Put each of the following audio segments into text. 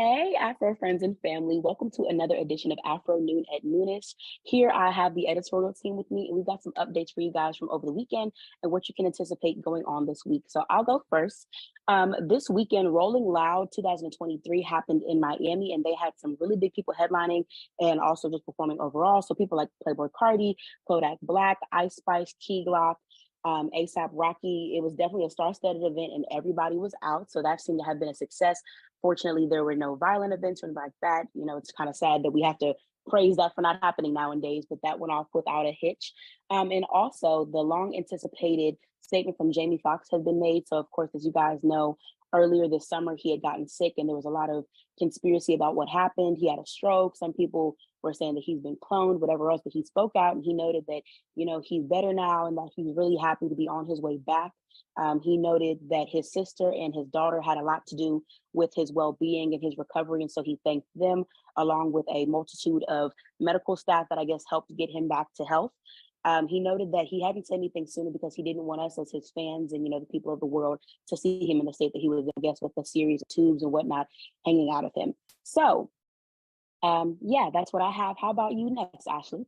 Hey, Afro friends and family. Welcome to another edition of Afro Noon at Noonish. Here I have the editorial team with me, and we've got some updates for you guys from over the weekend and what you can anticipate going on this week. So I'll go first. This weekend, Rolling Loud 2023 happened in Miami, and they had some really big people headlining and also just performing overall. So people like Playboy Cardi, Kodak Black, Ice Spice, Key Glock, ASAP Rocky. It was definitely a star-studded event, and everybody was out. So that seemed to have been a success. Fortunately, there were no violent events or anything like that. You know, it's kind of sad that we have to praise that for not happening nowadays, but that went off without a hitch. And also, the long anticipated statement from Jamie Foxx has been made. So, of course, as you guys know, earlier this summer, he had gotten sick and there was a lot of conspiracy about what happened. He had a stroke. Some people were saying that he's been cloned, whatever else, but he spoke out and he noted that, you know, he's better now and that he's really happy to be on his way back. He noted that his sister and his daughter had a lot to do with his well-being and his recovery. And so he thanked them along with a multitude of medical staff that I guess helped get him back to health. He noted that he hadn't said anything sooner because he didn't want us as his fans and, you know, the people of the world to see him in the state that he was, I guess, with a series of tubes and whatnot hanging out of him. So, yeah, that's what I have. How about you next, Ashley?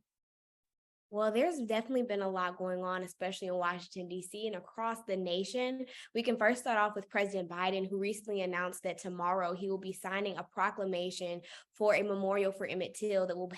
Well, there's definitely been a lot going on, especially in Washington, D.C. and across the nation. We can first start off with President Biden, who recently announced that tomorrow he will be signing a proclamation for a memorial for Emmett Till that will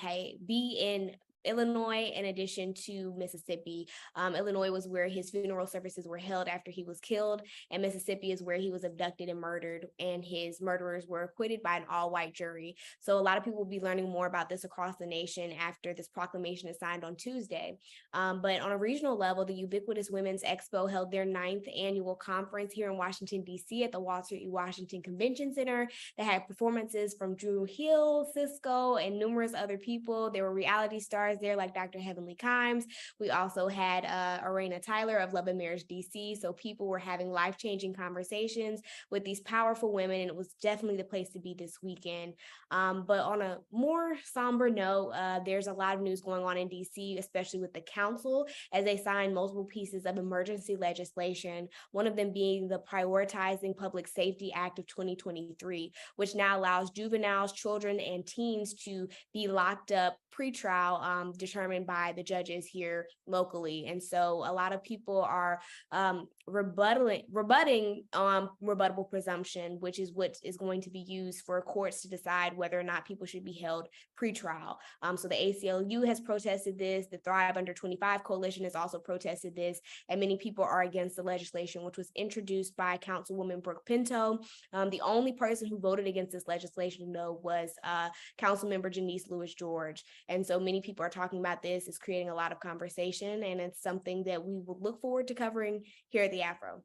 be in Illinois, in addition to Mississippi. Illinois was where his funeral services were held after he was killed, and Mississippi is where he was abducted and murdered, and his murderers were acquitted by an all-white jury. So a lot of people will be learning more about this across the nation after this proclamation is signed on Tuesday. But on a regional level, the Ubiquitous Women's Expo held their 9th annual conference here in Washington, D.C. at the Walter E. Washington Convention Center. They had performances from Drew Hill, Cisco, and numerous other people. There were reality stars there like Dr. Heavenly Kimes. We also had Arena Tyler of Love and Marriage DC. So people were having life-changing conversations with these powerful women, and it was definitely the place to be this weekend. But on a more somber note, there's a lot of news going on in DC, especially with the council, as they signed multiple pieces of emergency legislation, one of them being the Prioritizing Public Safety Act of 2023, which now allows juveniles, children, and teens to be locked up pre-trial, determined by the judges here locally. And so a lot of people are rebutting rebuttable presumption, which is what is going to be used for courts to decide whether or not people should be held pre-trial. So the ACLU has protested this. The Thrive Under 25 Coalition has also protested this, and many people are against the legislation, which was introduced by Councilwoman Brooke Pinto. The only person who voted against this legislation, though, was Councilmember Janice Lewis George. And so many people are talking about this. It's creating a lot of conversation, and it's something that we will look forward to covering here at the Afro.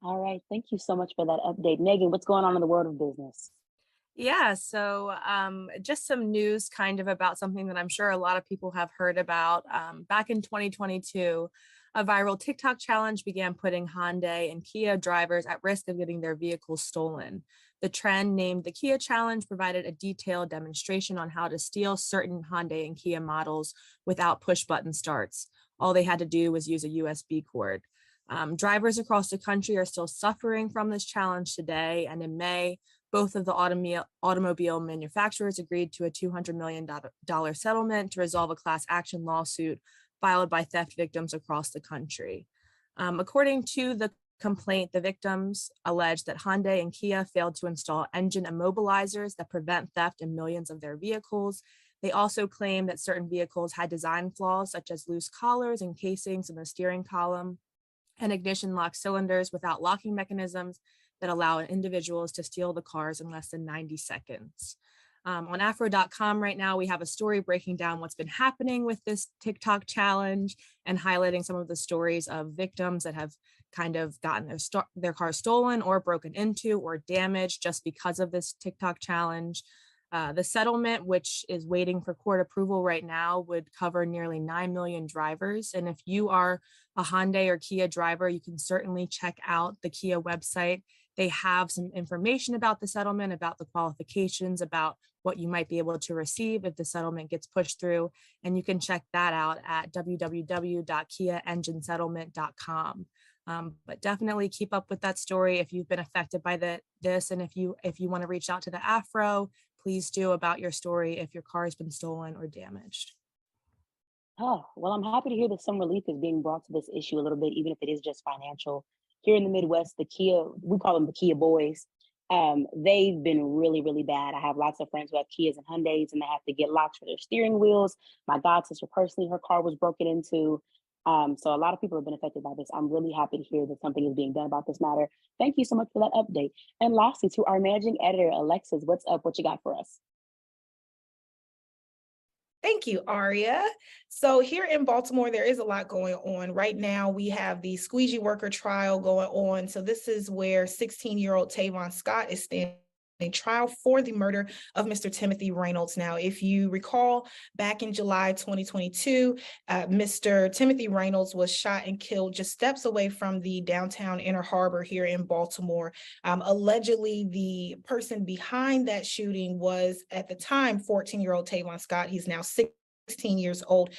All right. Thank you so much for that update. Megan, what's going on in the world of business? Yeah, so just some news kind of about something that I'm sure a lot of people have heard about. Back in 2022, a viral TikTok challenge began putting Hyundai and Kia drivers at risk of getting their vehicles stolen. The trend, named the Kia Challenge, provided a detailed demonstration on how to steal certain Hyundai and Kia models without push-button starts. All they had to do was use a USB cord. Drivers across the country are still suffering from this challenge today, and in May, both of the automobile manufacturers agreed to a $200 million settlement to resolve a class action lawsuit filed by theft victims across the country. According to the complaint, the victims alleged that Hyundai and Kia failed to install engine immobilizers that prevent theft in millions of their vehicles. They also claim that certain vehicles had design flaws, such as loose collars and casings in the steering column, and ignition lock cylinders without locking mechanisms that allow individuals to steal the cars in less than 90 seconds. On AFRO.com right now, we have a story breaking down what's been happening with this TikTok challenge and highlighting some of the stories of victims that have kind of gotten their car stolen or broken into or damaged just because of this TikTok challenge. The settlement, which is waiting for court approval right now, would cover nearly 9 million drivers. And if you are a Hyundai or Kia driver, you can certainly check out the Kia website. They have some information about the settlement, about the qualifications, about what you might be able to receive if the settlement gets pushed through. And you can check that out at www.kiaenginesettlement.com. But definitely keep up with that story if you've been affected by this. And if you want to reach out to the AFRO, please do about your story if your car has been stolen or damaged. Oh, well, I'm happy to hear that some relief is being brought to this issue a little bit, even if it is just financial. Here in the Midwest, the Kia, we call them the Kia boys. They've been really, really bad. I have lots of friends who have Kias and Hyundais, and they have to get locks for their steering wheels. My god sister personally, her car was broken into. So a lot of people have been affected by this. I'm really happy to hear that something is being done about this matter. Thank you so much for that update. And lastly, to our managing editor, Alexis, what's up? What you got for us? Thank you, Aria. So here in Baltimore, there is a lot going on. Right now, we have the squeegee worker trial going on. So this is where 16-year-old Tavon Scott is standing trial for the murder of Mr. Timothy Reynolds. Now, if you recall, back in July 2022, Mr. Timothy Reynolds was shot and killed just steps away from the downtown Inner Harbor here in Baltimore. Allegedly, the person behind that shooting was, at the time, 14-year-old Tavon Scott. He's now 16 years old.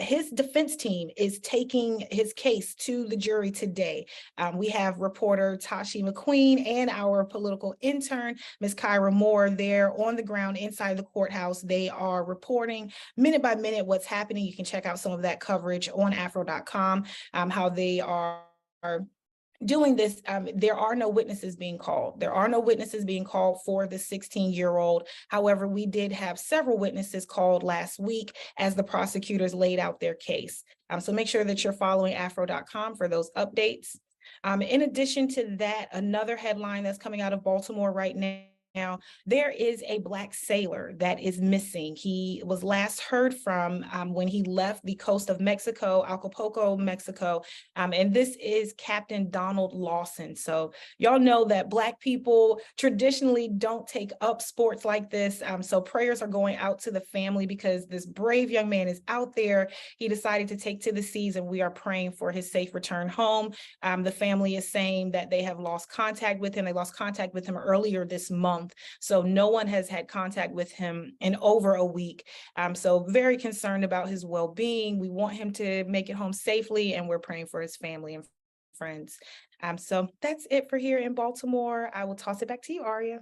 His defense team is taking his case to the jury today. We have reporter Tashi McQueen and our political intern, Ms. Kyra Moore, there on the ground inside the courthouse. They are reporting minute by minute what's happening. You can check out some of that coverage on afro.com, how they are doing this. There are no witnesses being called. There are no witnesses being called for the 16-year-old. However, we did have several witnesses called last week as the prosecutors laid out their case. So make sure that you're following afro.com for those updates. In addition to that, another headline that's coming out of Baltimore right now, there is a Black sailor that is missing. He was last heard from when he left the coast of Mexico, Acapulco, Mexico, and this is Captain Donald Lawson. So y'all know that Black people traditionally don't take up sports like this. So prayers are going out to the family because this brave young man is out there. He decided to take to the seas, and we are praying for his safe return home. The family is saying that they have lost contact with him. They lost contact with him earlier this month. So no one has had contact with him in over a week. So very concerned about his well-being. We want him to make it home safely, and we're praying for his family and friends. So that's it for here in Baltimore. I will toss it back to you, Aria.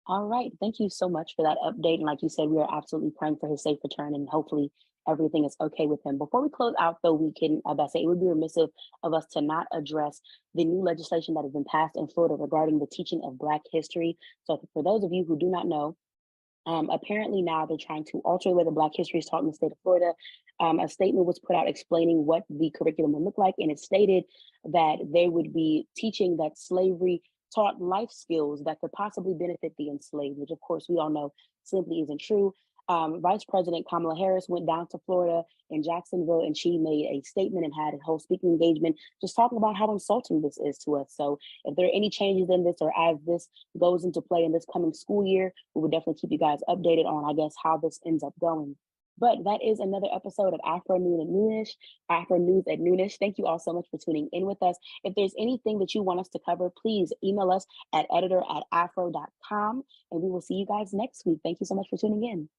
All right. Thank you so much for that update. And like you said, we are absolutely praying for his safe return, and hopefully everything is okay with him. Before we close out, though, we can, as I say, it would be remiss of us to not address the new legislation that has been passed in Florida regarding the teaching of Black history. So for those of you who do not know, apparently now they're trying to alter the way the Black history is taught in the state of Florida. A statement was put out explaining what the curriculum would look like, and it stated that they would be teaching that slavery taught life skills that could possibly benefit the enslaved, which of course we all know simply isn't true. Vice President Kamala Harris went down to Florida in Jacksonville, and she made a statement and had a whole speaking engagement just talking about how insulting this is to us. So if there are any changes in this, or as this goes into play in this coming school year, we would definitely keep you guys updated on, I guess, how this ends up going. But that is another episode of Afro Noon at Noonish, Afro News at Noonish. Thank you all so much for tuning in with us. If there's anything that you want us to cover, please email us at editor@afro.com, and we will see you guys next week. Thank you so much for tuning in.